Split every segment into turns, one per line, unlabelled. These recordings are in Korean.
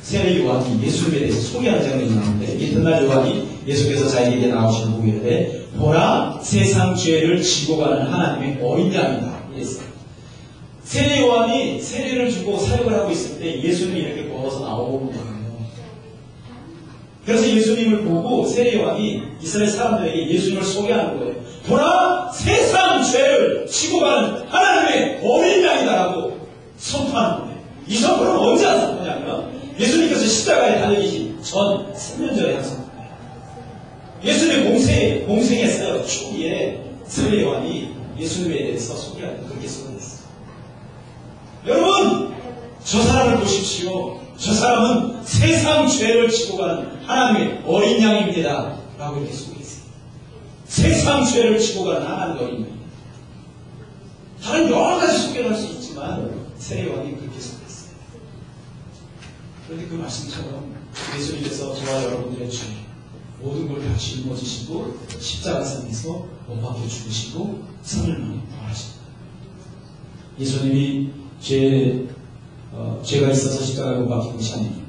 세례 요한이 예수님에 대해서 소개하는 장면이 나오는데, 이튿날 요한이 예수께서 자기에게 나오시는 보기에 보라 세상 죄를 지고 가는 하나님의 어린 양이다 이랬어요. 세례 요한이 세례를 주고 사역을 하고 있을 때 예수님이 이렇게 걸어서 나오는 거예요. 그래서 예수님을 보고 세례 요한이 이스라엘 사람들에게 예수님을 소개하는 거예요. 보라 세상 죄를 지고 가는 하나님의 어린 양이다라고 선포하는 거예요. 이 선포는 언제 한 선포냐면 예수님께서 십자가에 달리기 전 3년 전에 한 선포예요. 예수님의 공생에서 초기에 세례 요한이 예수님에 대해서 소개하는, 그렇게 소개했어요. 여러분, 저 사람을 보십시오. 저 사람은 세상 죄를 지고 가는 하나님의 어린 양입니다 라고 이렇게 소개했어요. 세상 죄를 지고 가는 하나님의 어린 양. 다른 여러 가지 소개를 할 수 있지만 세례 요한이 그렇게 소개했어요. 그런데 그 말씀처럼 예수님께서 저와 여러분들의 죄 모든 걸 다 짊어지시고 십자가상에서 못 박혀 죽으시고 3일 만에 부활하십니다. 예수님이 죄가 있어서 십자가에 못 박힌 것이 아닙니다.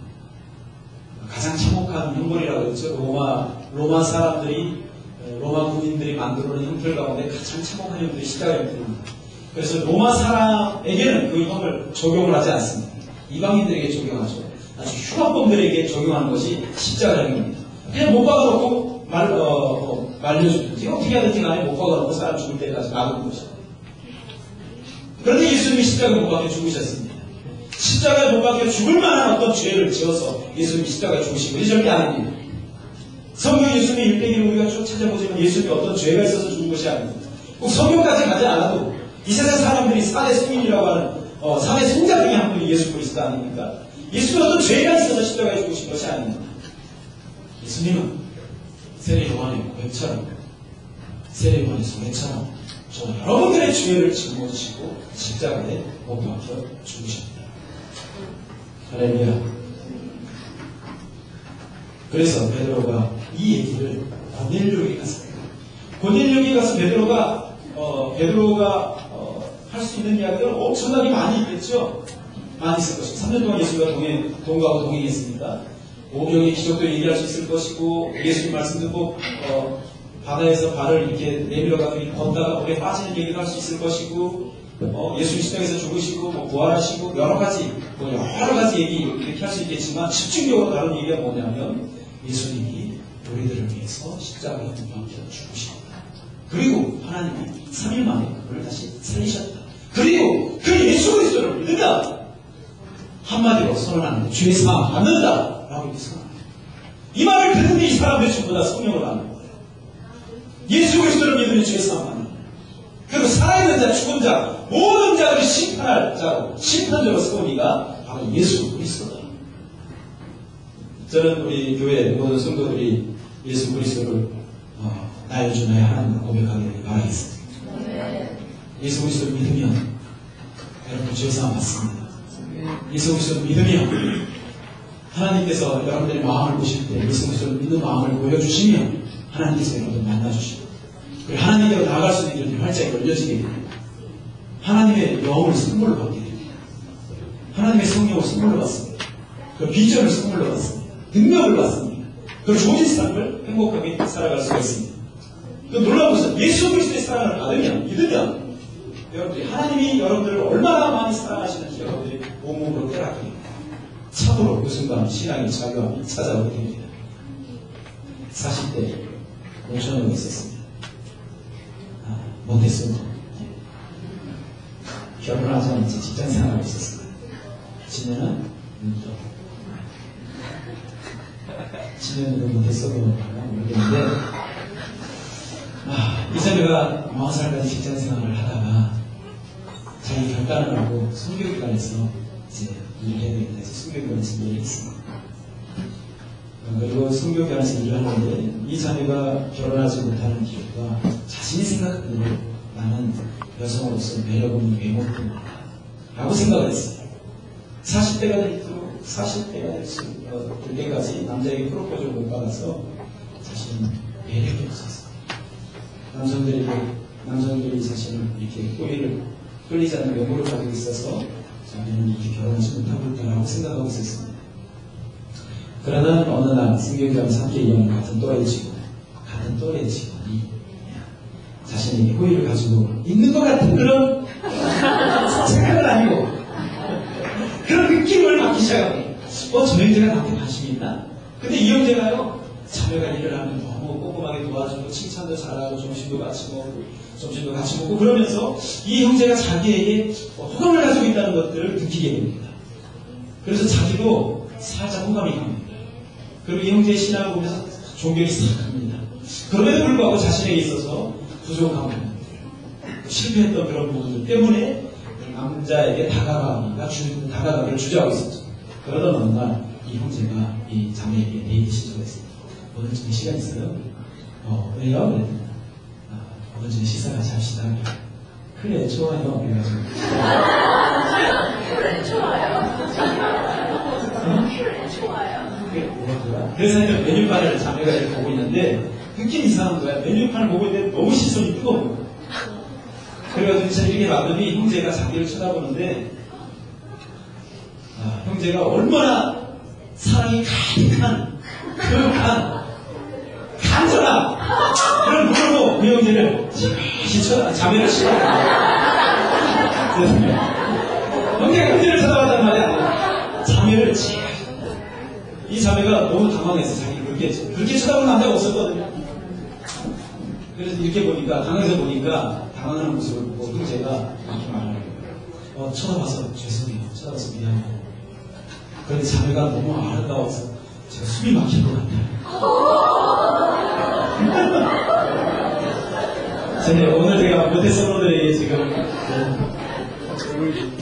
가장 참혹한 형벌이라고 했죠. 로마 사람들이, 로마 군인들이 만들어낸 형벌 가운데 가장 참혹한 형벌이 십자가 형벌입니다. 그래서 로마 사람에게는 그 형을 적용을 하지 않습니다. 이방인들에게 적용하죠. 아주 흉악범들에게 적용하는 것이 십자가형입니다. 그냥 못 박아놓고 말려주든지 어떻게 하든지 간에 못 박아놓고 사람 죽을 때까지 막은 것이죠. 그런데 예수님이 십자가에 못 박혀 죽으셨습니다. 십자가에 못 박혀 죽을 만한 어떤 죄를 지어서 예수님이 십자가에 죽으신 것이 절대 아닙니다. 성경 예수님의 일대기를 우리가 쭉 찾아보지만 예수님이 어떤 죄가 있어서 죽은 것이 아닙니다. 꼭 성경까지 가지 않아도 이 세상 사람들이 사대 성인이라고 하는 사대 성자 중에 한 분이 예수 그리스도 아닙니까? 예수님은 어떤 죄가 있어서 십자가에 죽으신 것이 아닙니다. 예수님은 세례 요한의 고백처럼, 세례 요한의 소개처럼 저 여러분들의 죄를 짊어지시고 십자가에 못 박혀 죽으셨다. 할렐루야. 그래서 베드로가 이 얘기를 고넬료에게 갔습니다. 고넬료에게 가서 베드로가 할 수 있는 이야기를 엄청나게 많이 있겠죠. 많이 있을 것이고 3년 동안 예수가 동거하고 동행했습니다. 오병의 기적도 얘기할 수 있을 것이고 예수님 말씀 듣고 바다에서 발을 이렇게 내밀어가지고 걷다가 물에 빠지는 얘기도 할 수 있을 것이고 예수님 십자가에서 죽으시고 부활하시고 여러 가지 얘기 이렇게 할 수 있겠지만 집중적으로 다른 얘기가 뭐냐면 예수님이 우리들을 위해서 십자가에 못 박혀 죽으셨다. 그리고 하나님이 3일 만에 그를 다시 살리셨다. 그리고 그 예수 그리스도를 믿는다. 한마디로 선언하는데 죄 사함 받는다 라고 이렇게 선언합니다. 이 말을 듣는 이 사람들이 전부 다 성령을 받는 거예요. 예수 그리스도를 믿으면 죄 사함 받는 거예요. 그리고 살아있는 자, 죽은 자, 모든 자를 심판할 자로, 심판자로 세운 이가 바로 예수 그리스도다. 저는 우리 교회 모든 성도들이 예수 그리스도를 나의 주 나의 하나님을 고백하기를 바라겠습니다. 예수 그리스도를 믿으면 여러분 죄 사함 받습니다. 예수 그리스도를 믿으면 하나님께서 여러분들의 마음을 보실 때 예수 그리스도를 믿는 마음을 보여주시면 하나님께서 여러분을 만나주시고 그리고 하나님께로 나아갈 수 있는 길이 활짝 열려지게 됩니다. 하나님의 영을 선물로 받게 됩니다. 하나님의 성령을 선물로 받습니다. 그 비전을 선물로 받습니다. 능력을 받습니다. 그 좋은 삶을 행복하게 살아갈 수가 있습니다. 그 놀라운 것은 예수 그리스도의 사랑을 받으면, 믿으면 여러분들이 하나님이 여러분들을 얼마나 많이 사랑하시는지 여러분들이 몸으로 깨닫게 됩니다. 참으로 그 순간 신앙의 자유함이 찾아오게 됩니다. 40대 공천형이 있었습니다. 몬테소리. 결혼하자마자 이제 직장 생활을 했었습니다. 지내는 몬테소리로 모르겠는데 이 자매가 40살까지 직장 생활을 하다가 자기 결단을 하고 선교기관에서 이제 일을 해야 되겠다 해서 선교기관에서 일을 했습니다. 그리고 선교기관에서 일을 하는데 이 자매가 결혼하지 못하는 이유가 자신이 생각하기로 나는 여성으로서 매력 없는 외모 때문이다 라고 생각을 했어요. 40대가 될 때까지 남자에게 프로포즈를 못 받아서 자신은 매력이 없었어요. 남성들이 자신을 이렇게 꼬리를 끌리지 않는 외모를 가지고 있어서 자기는 이렇게 결혼하지 못하고 있다라고 생각하고 있었습니다. 그러던 어느 날 성경장에서 함께 일하는 같은 또래 직원이 자신에게 호의를 가지고 있는 것 같은 그런 생각은 아니고 그런 느낌을 받기 시작합니다. 저 형제가 나한테 관심이 있나? 근데 이 형제가요, 자매가 일을 하면 너무 꼼꼼하게 도와주고 칭찬도 잘하고 점심도 같이 먹고 그러면서 이 형제가 자기에게 호감을 가지고 있다는 것들을 느끼게 됩니다. 그래서 자기도 살짝 호감이 갑니다. 그리고 이 형제의 신앙을 보면서 존경이 싹 갑니다. 그럼에도 불구하고 자신에게 있어서 부족한 부분들, 실패했던 그런 부분들 때문에 남자에게 다가가기를 주저하고 있었죠. 그러던 어느 날 이 형제가 이 자매에게 데이트 신청을 했습니다. 오늘 저녁에 시간 있어요? 왜요? 그랬더니 오늘 저녁에 식사 같이 합시다. 그래, 좋아요. 그래가지고
그래, 좋아요. 그래, 좋아요.
그래서 메뉴판을 자매가 이렇게 보고 있는데 느낌 이상한 거야. 메뉴판을 보고 있는데 너무 시선이 뜨거운 거야. 그래가지고 진짜 이렇게 봤더니 형제가 자기를 쳐다보는데 형제가 얼마나 사랑이 가득한 간절한 그런 눈으로 그 형제를 자매를 쳐다보는 형제가 형제를 쳐다봤단 말이야. 자매를 이 자매가 너무 당황해서 자기를 그렇게 쳐다보는 남자가 없었거든요. 그래서 이렇게 보니까 당황하는 모습을 보고 형제가 이렇게 말하는 거예요. 쳐다봐서 죄송해요. 쳐다봐서 미안해요. 그런데 자매가 너무 아름다워서 제가 숨이 막힐 것 같아요. 오늘 제가 모태솔로들에게 지금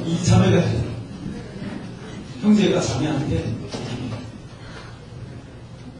이 자매가 형제가 자매한테